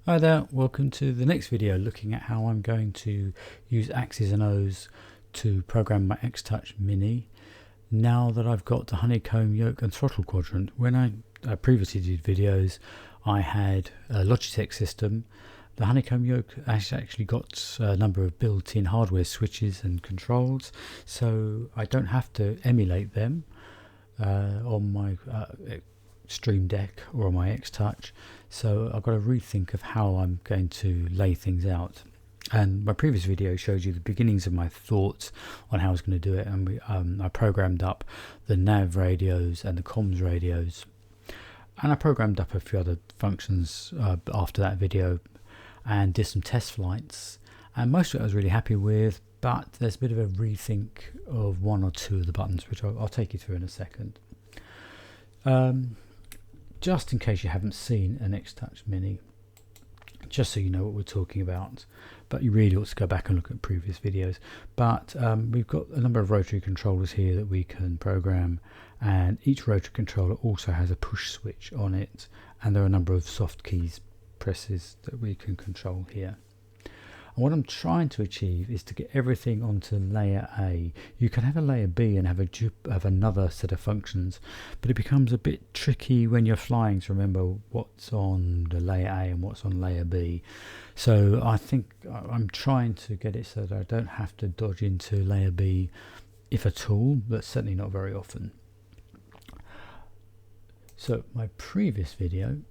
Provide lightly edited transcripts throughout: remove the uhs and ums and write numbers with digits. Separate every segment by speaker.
Speaker 1: Hi there, welcome to the next video looking at how I'm going to use Axis and Ohs to program my X-Touch Mini now that I've got the Honeycomb Yoke and Throttle quadrant. When I previously did videos, I had a Logitech system. The Honeycomb Yoke has actually got a number of built-in hardware switches and controls, so I don't have to emulate them on my Stream Deck or on my X-Touch. So I've got to rethink of how I'm going to lay things out. And my previous video showed you the beginnings of my thoughts on how I was going to do it, and I programmed up the nav radios and the comms radios, and I programmed up a few other functions after that video and did some test flights, and most of it I was really happy with, but there's a bit of a rethink of one or two of the buttons, which I'll take you through in a second. Just in case you haven't seen an X-Touch Mini, just so you know what we're talking about, but you really ought to go back and look at previous videos. But we've got a number of rotary controllers here that we can program, and each rotary controller also has a push switch on it, and there are a number of soft keys presses that we can control here. And what I'm trying to achieve is to get everything onto layer A. You can have a layer B and have another set of functions, but it becomes a bit tricky when you're flying to remember what's on the layer A and what's on layer B. So I think I'm trying to get it so that I don't have to dodge into layer B, if at all, but certainly not very often. So my previous video,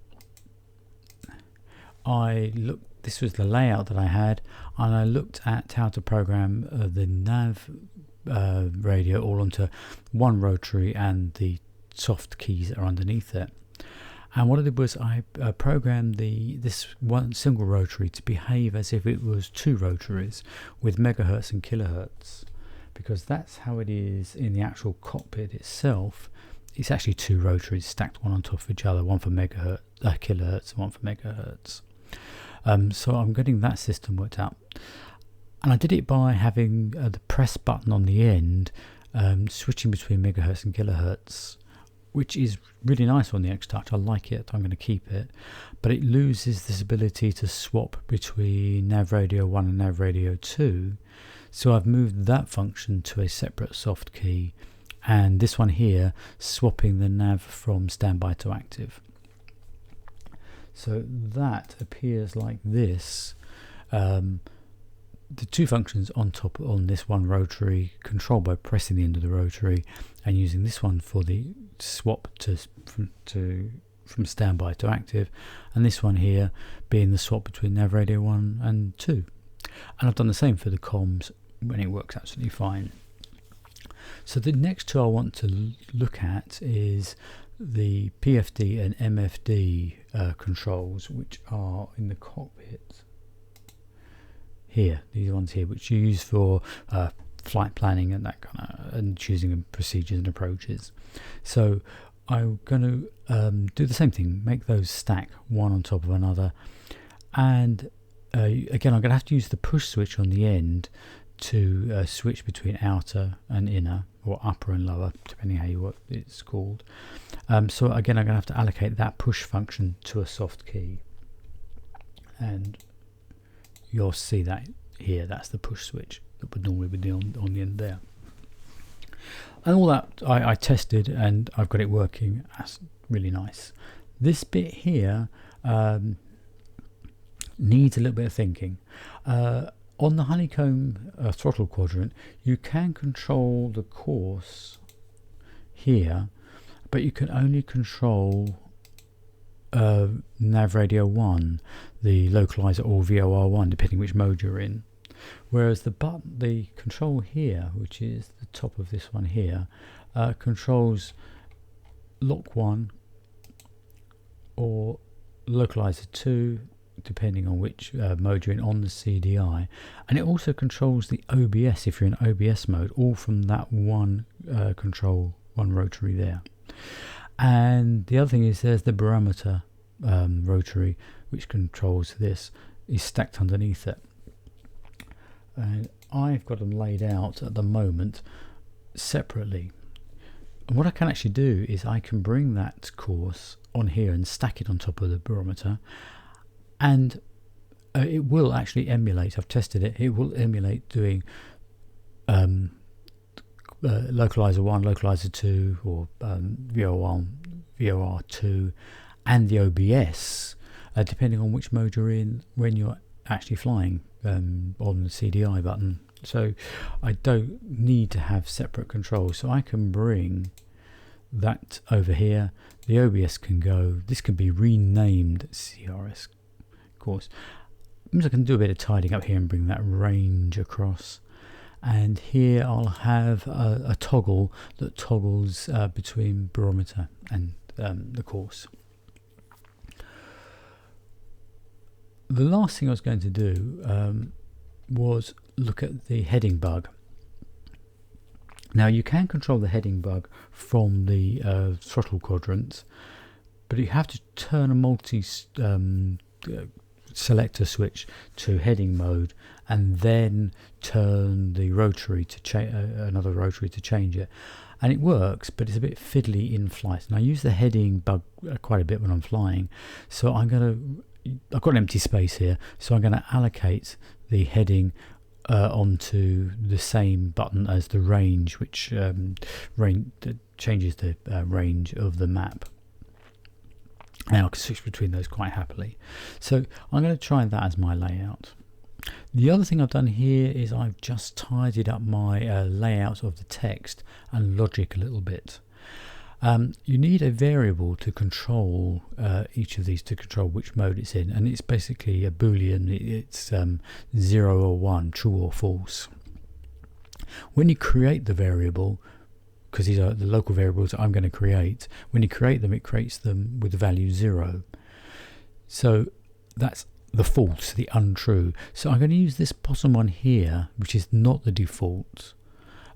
Speaker 1: this was the layout that I had, and I looked at how to program the nav radio all onto one rotary and the soft keys that are underneath it. And what I did was I programmed this one single rotary to behave as if it was two rotaries with megahertz and kilohertz, because that's how it is in the actual cockpit itself. It's actually two rotaries stacked one on top of each other, one for kilohertz and one for megahertz. So I'm getting that system worked out, and I did it by having the press button on the end switching between megahertz and kilohertz, which is really nice on the X-Touch. I like it, I'm going to keep it, but it loses this ability to swap between nav radio 1 and nav radio 2, so I've moved that function to a separate soft key, and this one here swapping the nav from standby to active. So that appears like this. The two functions on top on this one rotary, controlled by pressing the end of the rotary and using this one for the swap from standby to active, and this one here being the swap between nav radio 1 and 2. And I've done the same for the comms, when it works absolutely fine. So the next two I want to look at is the PFD and MFD controls, which are in the cockpit here, these ones here, which you use for flight planning and that kind of, and choosing procedures and approaches. So I'm going to do the same thing, make those stack one on top of another, and again I'm going to have to use the push switch on the end to switch between outer and inner, or upper and lower, depending how what it's called. So again, I'm going to have to allocate that push function to a soft key, and you'll see that here. That's the push switch that would normally be on the end there. And all that I tested, and I've got it working. That's really nice. This bit here needs a little bit of thinking. On the Honeycomb throttle quadrant, you can control the course here, but you can only control nav radio 1, the localizer, or VOR1, depending which mode you're in. Whereas the control here, which is the top of this one here, controls lock 1 or localizer 2, depending on which mode you're in on the CDI, and it also controls the OBS if you're in OBS mode, all from that one one rotary there. And the other thing is there's the barometer rotary, which controls this, is stacked underneath it, and I've got them laid out at the moment separately. And what I can actually do is I can bring that course on here and stack it on top of the barometer, and it will actually emulate. I've tested it. It will emulate doing localizer 1, localizer 2, or VOR1, VOR2, and the OBS, depending on which mode you're in when you're actually flying on the CDI button. So I don't need to have separate controls, so I can bring that over here. The OBS can go, this can be renamed CRS, of course. Means I can do a bit of tidying up here and bring that range across. And here I'll have a toggle that toggles between barometer and the course. The last thing I was going to do was look at the heading bug. Now you can control the heading bug from the throttle quadrants, but you have to turn a multi selector switch to heading mode and then turn the rotary to another rotary to change it, and it works, but it's a bit fiddly in flight. And I use the heading bug quite a bit when I'm flying, so I've got an empty space here, so I'm going to allocate the heading onto the same button as the range, which changes the range of the map. Now I can switch between those quite happily. So I'm going to try that as my layout. The other thing I've done here is I've just tidied up my layout of the text and logic a little bit. You need a variable to control each of these, to control which mode it's in, and it's basically a boolean. It's 0 or 1, true or false. When you create the variable, because these are the local variables that I'm going to create, when you create them, it creates them with the value 0. So that's the false, the untrue. So I'm going to use this bottom one here, which is not the default.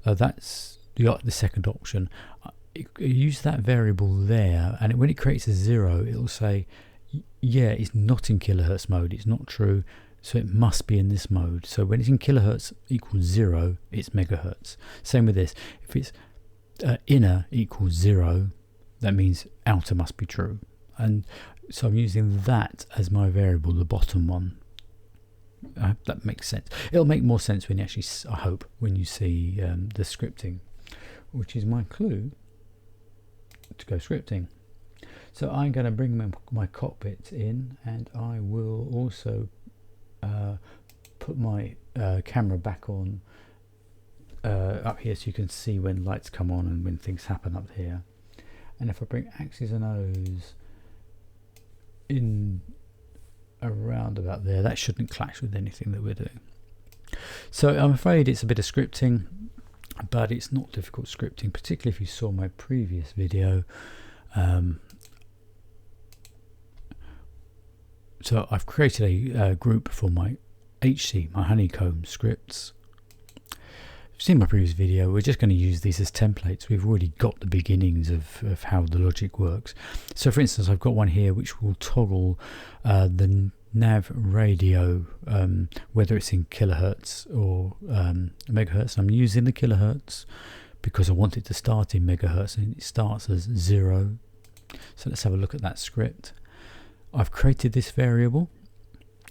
Speaker 1: That's the second option. Use that variable there, and when it creates a 0, it will say, yeah, it's not in kilohertz mode, it's not true, so it must be in this mode. So when it's in kilohertz equals 0, it's megahertz. Same with this. If it's inner equals 0, that means outer must be true. And so I'm using that as my variable, the bottom one. I hope that makes sense. It'll make more sense when you actually, I hope, when you see the scripting, which is my clue to go scripting. So I'm going to bring my cockpit in, and I will also put my camera back on up here, so you can see when lights come on and when things happen up here. And if I bring Axis and Ohs in around about there, that shouldn't clash with anything that we're doing. So I'm afraid it's a bit of scripting, but it's not difficult scripting, particularly if you saw my previous video. So I've created a group for my HC, my Honeycomb scripts. If you've seen my previous video, we're just going to use these as templates. We've already got the beginnings of how the logic works. So for instance, I've got one here which will toggle the nav radio, whether it's in kilohertz or megahertz. I'm using the kilohertz because I want it to start in megahertz, and it starts as 0. So let's have a look at that script. I've created this variable,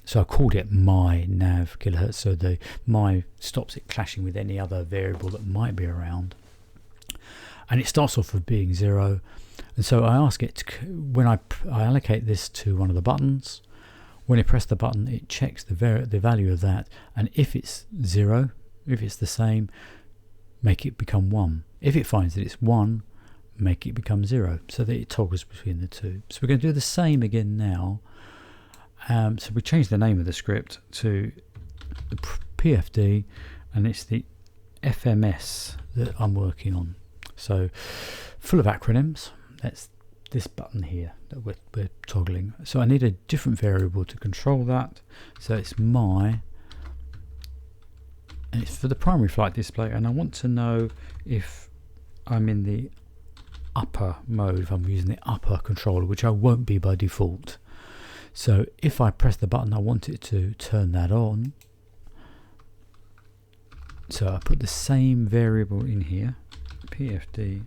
Speaker 1: so I called it my nav kilohertz, so the my stops it clashing with any other variable that might be around, and it starts off with being 0. And so I ask it to, when I allocate this to one of the buttons, when I press the button, it checks the value of that, and if it's 0, if it's the same, make it become 1. If it finds that it's 1, make it become 0, so that it toggles between the two. So we're going to do the same again now. So we change the name of the script to the PFD, and it's the FMS that I'm working on. So full of acronyms. That's this button here that we're toggling. So I need a different variable to control that. So it's my, and it's for the primary flight display, and I want to know if I'm in the upper mode, if I'm using the upper controller, which I won't be by default. So if I press the button, I want it to turn that on. So I put the same variable in here, PFD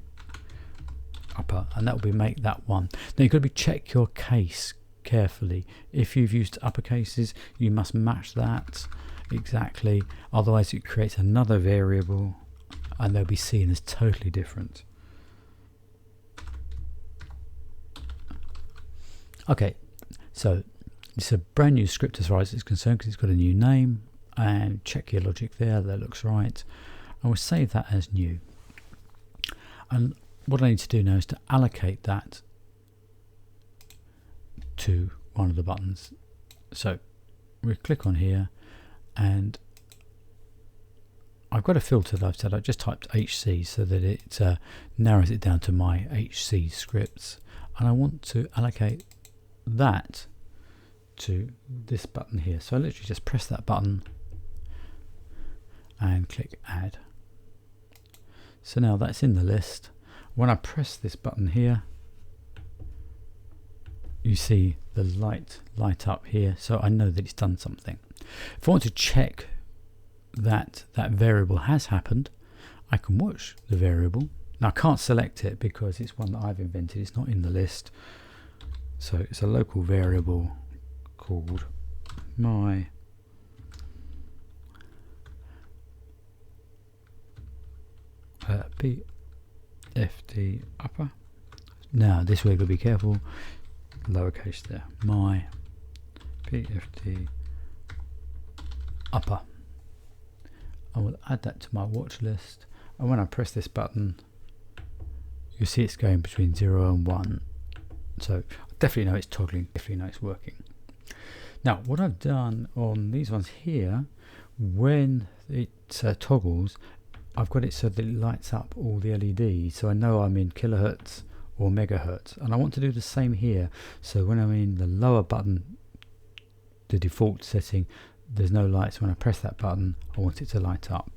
Speaker 1: upper, and that will be make that one. Now you've got to check your case carefully. If you've used uppercases, you must match that exactly, otherwise it creates another variable and they'll be seen as totally different. Okay, so it's a brand new script as far as it's concerned because it's got a new name, and check your logic there, that looks right, and we'll save that as new. And what I need to do now is to allocate that to one of the buttons. So we click on here, and I've got a filter that I've set. I just typed HC so that it narrows it down to my HC scripts, and I want to allocate that to this button here. So I literally just press that button and click add. So now that's in the list. When I press this button here, you see the light up here, so I know that it's done something. If I want to check that that variable has happened, I can watch the variable. Now I can't select it because it's one that I've invented, it's not in the list. So it's a local variable called my PFD upper. Now this way, gotta be careful, lowercase there, my PFD upper. I will add that to my watch list, and when I press this button, you see it's going between 0 and 1. So I definitely know it's toggling, definitely know it's working. Now what I've done on these ones here, when it toggles, I've got it so that it lights up all the LEDs, so I know I'm in kilohertz or megahertz, and I want to do the same here. So when I'm in the lower button, the default setting, there's no lights. When I press that button, I want it to light up,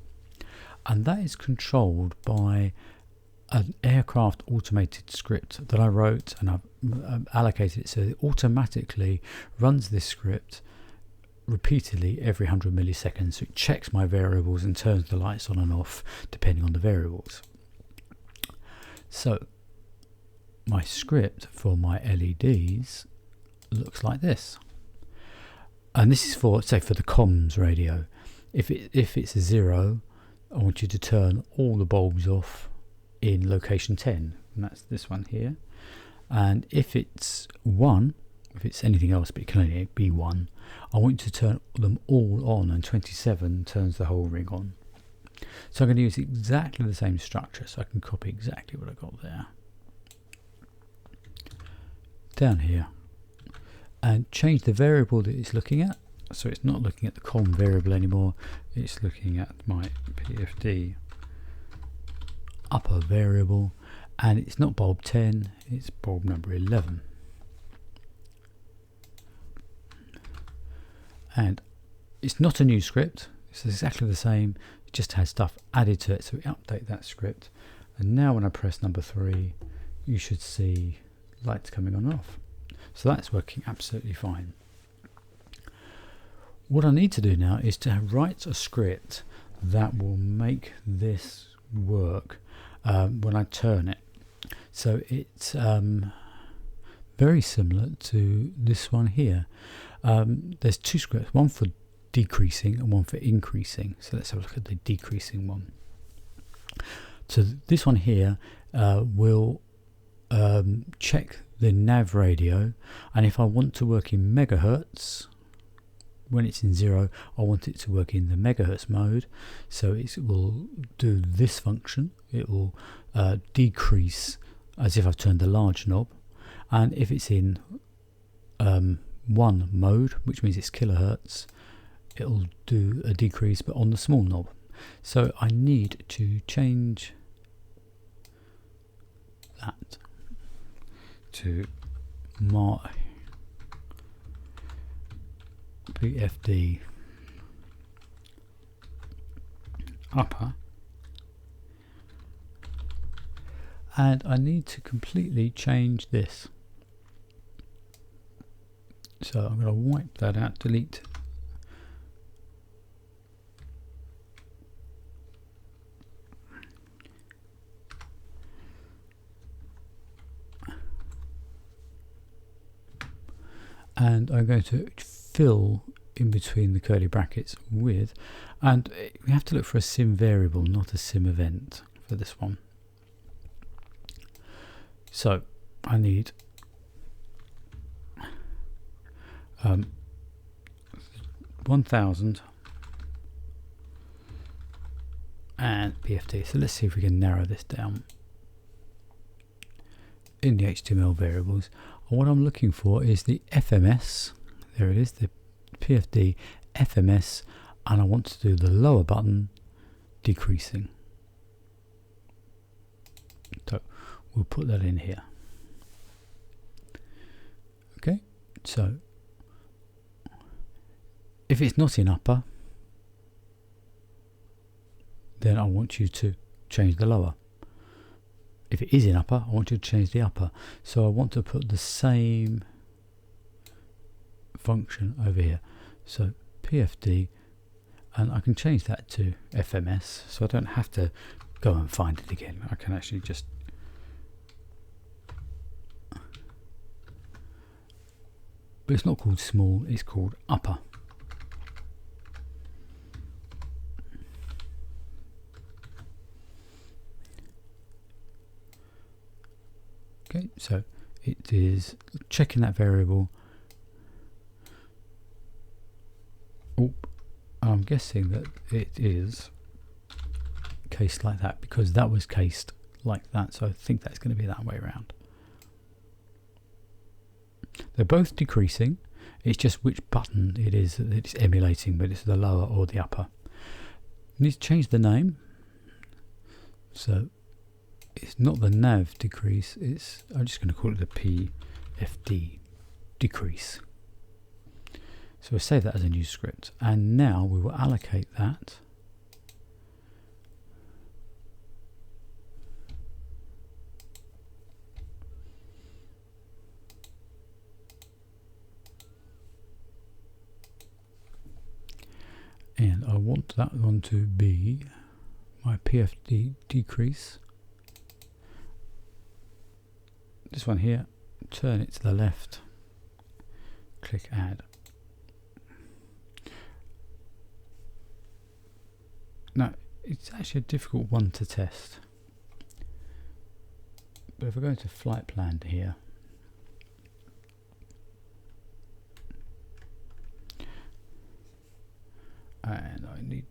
Speaker 1: and that is controlled by an aircraft automated script that I wrote, and I've allocated it so it automatically runs this script repeatedly every 100 milliseconds. So it checks my variables and turns the lights on and off depending on the variables. So my script for my LEDs looks like this, and this is for, say, for the comms radio. If it's a 0, I want you to turn all the bulbs off in location 10, and that's this one here. And if it's 1, if it's anything else, but it can only be 1, I want you to turn them all on, and 27 turns the whole ring on. So I'm going to use exactly the same structure, so I can copy exactly what I got there down here and change the variable that it's looking at. So it's not looking at the comm variable anymore, it's looking at my PFD upper variable, and it's not bulb 10, it's bulb number 11. And it's not a new script, it's exactly the same, it just has stuff added to it, so we update that script. And now when I press number 3, you should see lights coming on and off. So that's working absolutely fine. What I need to do now is to write a script that will make this work when I turn it. So it's very similar to this one here. There's two scripts, one for decreasing and one for increasing. So let's have a look at the decreasing one. So this one here will check the nav radio, and if I want to work in megahertz, when it's in 0, I want it to work in the megahertz mode. So it will do this function. It will decrease as if I've turned the large knob, and if it's in 1 mode, which means it's kilohertz, it will do a decrease but on the small knob. So I need to change that to my PFD upper, and I need to completely change this. So I'm going to wipe that out, delete. and I'm going to fill in between the curly brackets with, and we have to look for a sim variable, not a sim event for this one. So I need 1000 and PFD. So let's see if we can narrow this down in the HTML variables. And what I'm looking for is the FMS. There it is, the PFD FMS, and I want to do the lower button decreasing. So we'll put that in here. Okay, so if it's not in upper, then I want you to change the lower. If it is in upper, I want you to change the upper. So I want to put the same function over here. So PFD, and I can change that to FMS, so I don't have to go and find it again. I can actually just but it's not called small, it's called upper. Okay, so it is checking that variable. Oh, I'm guessing that it is cased like that because that was cased like that, so I think that's going to be that way around. They're both decreasing, it's just which button it is that it's emulating, but it's the lower or the upper. You need to change the name, so it's not the nav decrease, it's, I'm just going to call it the PFD decrease. So we'll save that as a new script, and now we will allocate that and I want that one to be my PFD decrease. This one here, turn it to the left, click add. Now it's actually a difficult one to test, but if I go to flight plan here, and I need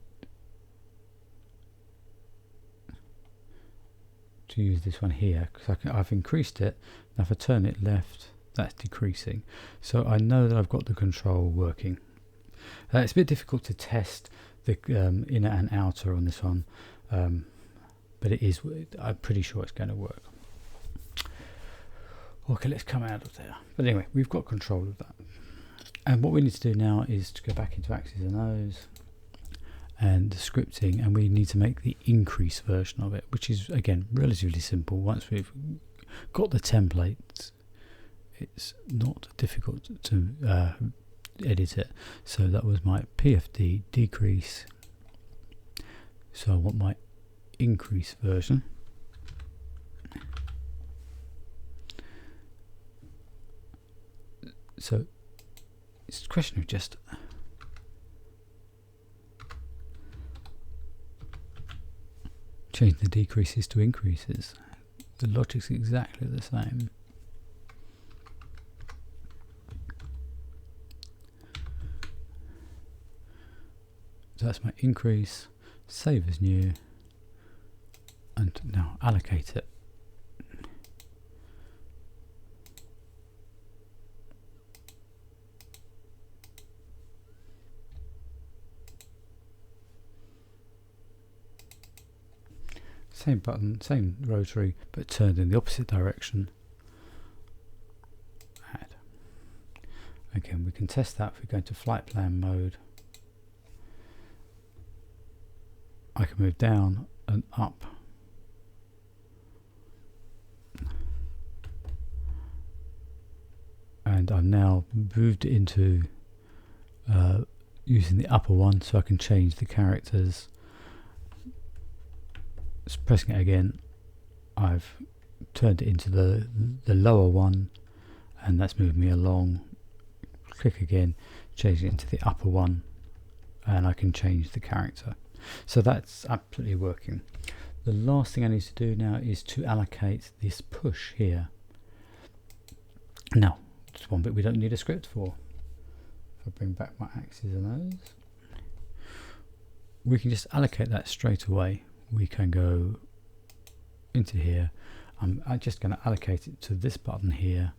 Speaker 1: to use this one here because I've increased it. Now if I turn it left, that's decreasing, so I know that I've got the control working. It's a bit difficult to test the inner and outer on this one, but it is, I'm pretty sure it's going to work. Okay, let's come out of there. But anyway, we've got control of that, and what we need to do now is to go back into Axis and Ohs and the scripting, and we need to make the increase version of it, which is again relatively simple. Once we've got the templates, it's not difficult to edit it. So that was my PFD decrease, so I want my increase version. So it's a question of just change the decreases to increases. The logic's exactly the same. So that's my increase, save as new, and now allocate it. Same button, same rotary, but turned in the opposite direction. Add. Again, we can test that if we go into flight plan mode. I can move down and up. And I've now moved it into using the upper one, so I can change the characters. Just pressing it again, I've turned it into the lower one, and that's moved me along. click again, change it into the upper one, and I can change the character. So that's absolutely working. The last thing I need to do now is to allocate this push here. Now, just one bit we don't need a script for. If I bring back my Axis and Ohs, we can just allocate that straight away. We can go into here. I'm just going to allocate it to this button here,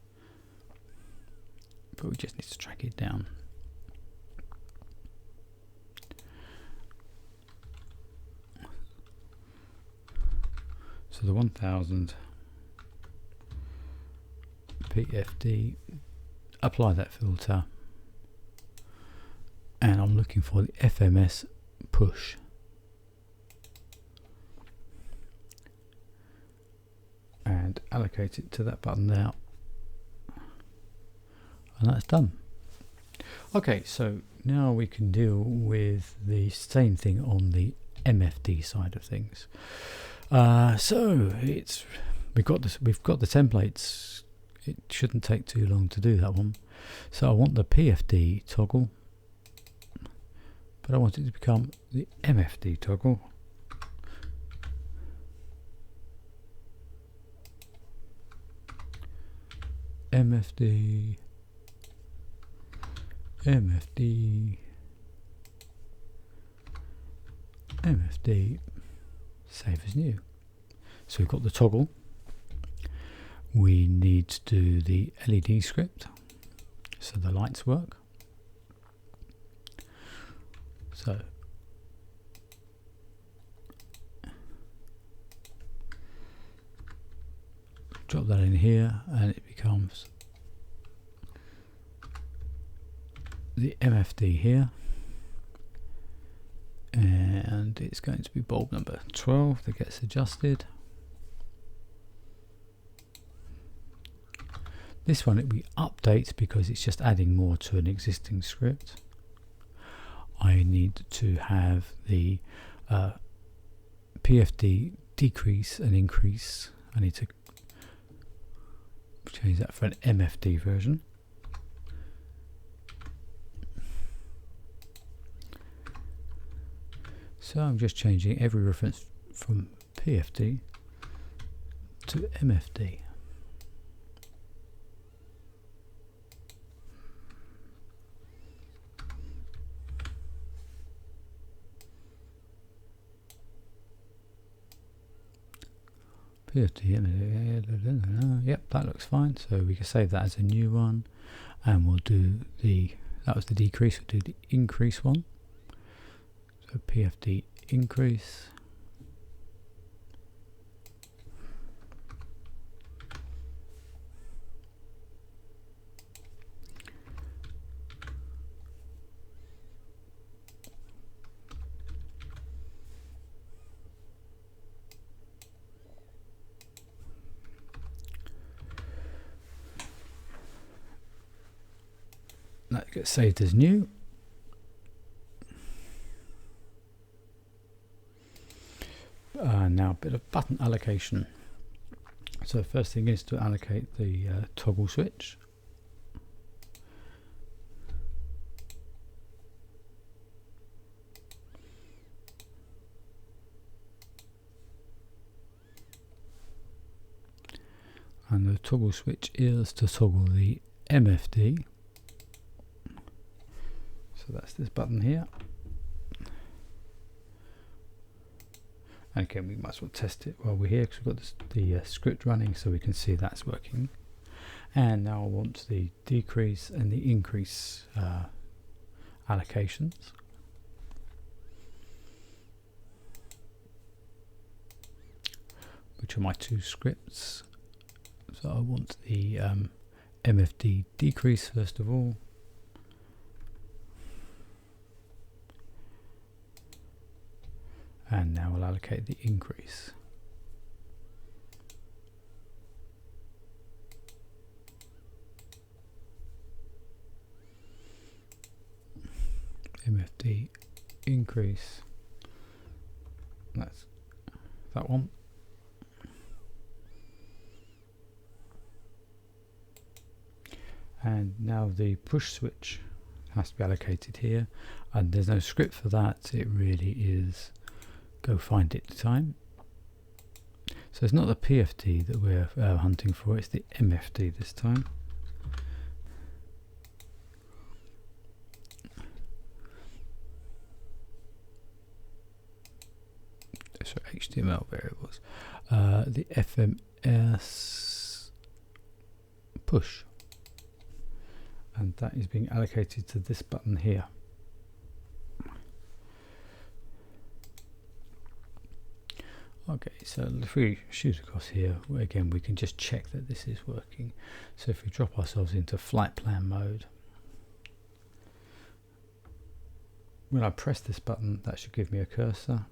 Speaker 1: but we just need to drag it down. So the 1000 PFD, apply that filter, and I'm looking for the FMS push. And allocate it to that button there, and that's done. Okay, so now we can deal with the same thing on the MFD side of things. So we've got the templates. It shouldn't take too long to do that one. So I want the PFD toggle, but I want it to become the MFD toggle. MFD, MFD, MFD, save as new. So we've got the toggle. We need to do the LED script so the lights work. So drop that in here, and it becomes the MFD here, and it's going to be bulb number 12 that gets adjusted. This one we update because it's just adding more to an existing script. I need to have the PFD decrease and increase. I need to change that for an MFD version. So I'm just changing every reference from PFD to MFD. Yep, that looks fine. So we can save that as a new one, and we'll do that was the decrease, we'll do the increase one. So PFD increase. That gets saved as new. Now a bit of button allocation. So first thing is to allocate the toggle switch. And the toggle switch is to toggle the MFD. So that's this button here. And again, we might as well test it while we're here because we've got the script running, so we can see that's working. And now I want the decrease and the increase allocations. Which are my two scripts. So I want the MFD decrease first of all. And now we'll allocate the increase. MFD increase. That's that one. and now the push switch has to be allocated here, and there's no script for that. It really is go find it time. So it's not the PFD that we're hunting for, it's the MFD this time. So HTML variables, the FMS push, and that is being allocated to this button here. Okay, so if we shoot across here, again we can just check that this is working. So if we drop ourselves into flight plan mode, when I press this button, that should give me a cursor.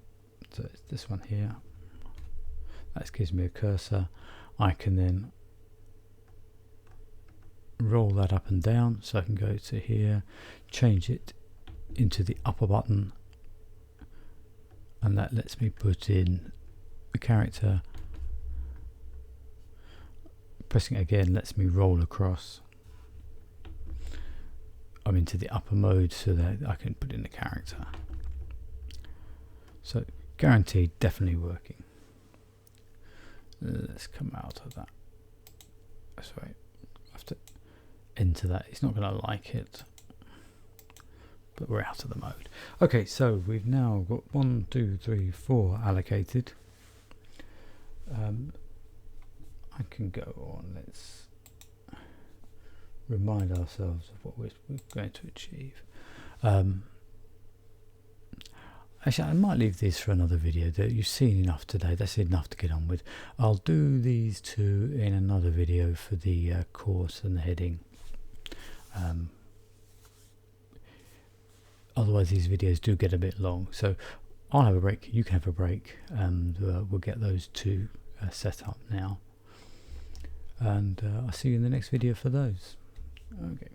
Speaker 1: So it's this one here. That gives me a cursor. I can then roll that up and down, so I can go to here, change it into the upper button, and that lets me put in the character. Pressing it again lets me roll across. I'm into the upper mode so that I can put in the character. So guaranteed, definitely working. Let's come out of that. Sorry, I have to enter that. It's not going to like it, but we're out of the mode. Okay, so we've now got 1, 2, 3, 4 allocated. I can go on. Let's remind ourselves of what we're going to achieve. Actually, I might leave these for another video. That you've seen enough today. That's enough to get on with. I'll do these two in another video for the course and the heading. Otherwise, these videos do get a bit long. So I'll have a break. You can have a break, and we'll get those two set up now. And I'll see you in the next video for those. Okay.